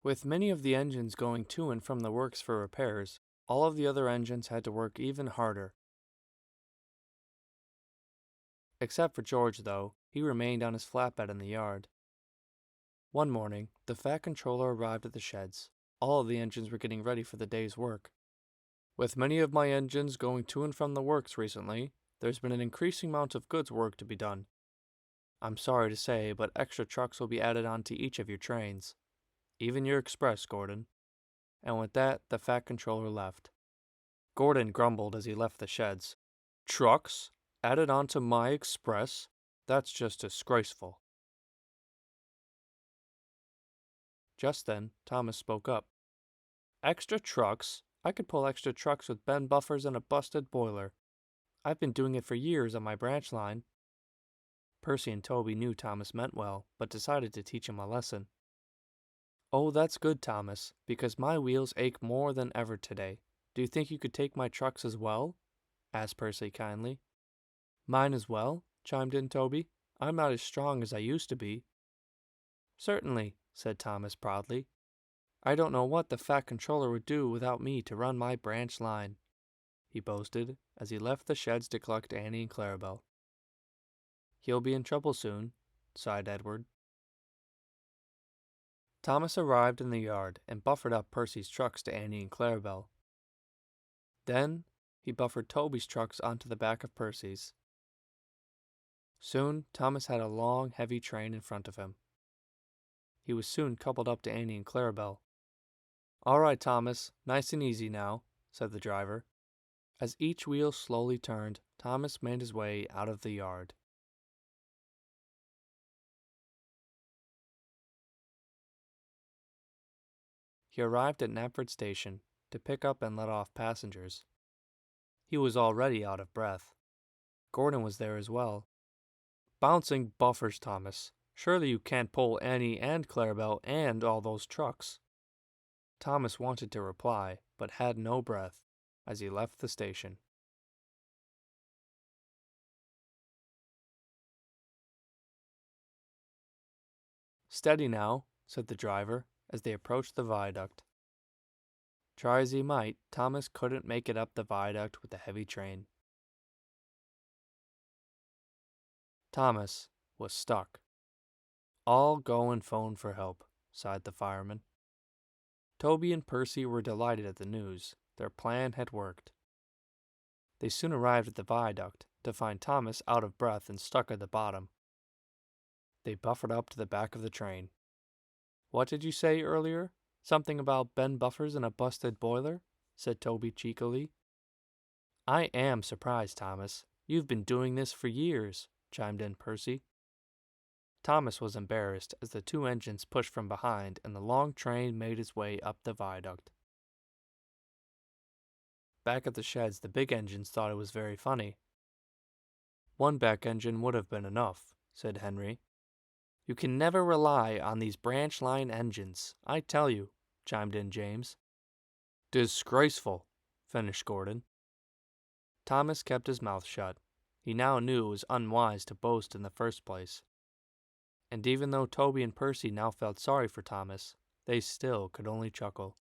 With many of the engines going to and from the works for repairs, all of the other engines had to work even harder. Except for George, though, he remained on his flatbed in the yard. One morning, the Fat Controller arrived at the sheds. All of the engines were getting ready for the day's work. With many of my engines going to and from the works recently, there's been an increasing amount of goods work to be done. I'm sorry to say, but extra trucks will be added onto each of your trains. Even your express, Gordon. And with that, the Fat Controller left. Gordon grumbled as he left the sheds. Trucks? Added onto my express? That's just disgraceful. Just then, Thomas spoke up. Extra trucks? I could pull extra trucks with bend buffers and a busted boiler. I've been doing it for years on my branch line. Percy and Toby knew Thomas meant well, but decided to teach him a lesson. Oh, that's good, Thomas, because my wheels ache more than ever today. Do you think you could take my trucks as well? Asked Percy kindly. Mine as well? Chimed in Toby. I'm not as strong as I used to be. Certainly, said Thomas proudly. I don't know what the Fat Controller would do without me to run my branch line, he boasted as he left the sheds to collect Annie and Clarabelle. He'll be in trouble soon, sighed Edward. Thomas arrived in the yard and buffered up Percy's trucks to Annie and Clarabelle. Then he buffered Toby's trucks onto the back of Percy's. Soon Thomas had a long, heavy train in front of him. He was soon coupled up to Annie and Clarabelle. All right, Thomas, nice and easy now, said the driver. As each wheel slowly turned, Thomas made his way out of the yard. He arrived at Knapford Station to pick up and let off passengers. He was already out of breath. Gordon was there as well. Bouncing buffers, Thomas. Surely you can't pull Annie and Clarabelle and all those trucks. Thomas wanted to reply, but had no breath as he left the station. Steady now, said the driver as they approached the viaduct. Try as he might, Thomas couldn't make it up the viaduct with the heavy train. Thomas was stuck. I'll go and phone for help, sighed the fireman. Toby and Percy were delighted at the news. Their plan had worked. They soon arrived at the viaduct to find Thomas out of breath and stuck at the bottom. They buffered up to the back of the train. What did you say earlier? Something about bend buffers and a busted boiler? Said Toby cheekily. I am surprised, Thomas. You've been doing this for years, chimed in Percy. Thomas was embarrassed as the two engines pushed from behind and the long train made its way up the viaduct. Back at the sheds, the big engines thought it was very funny. One back engine would have been enough, said Henry. You can never rely on these branch line engines, I tell you, chimed in James. Disgraceful, finished Gordon. Thomas kept his mouth shut. He now knew it was unwise to boast in the first place. And even though Toby and Percy now felt sorry for Thomas, they still could only chuckle.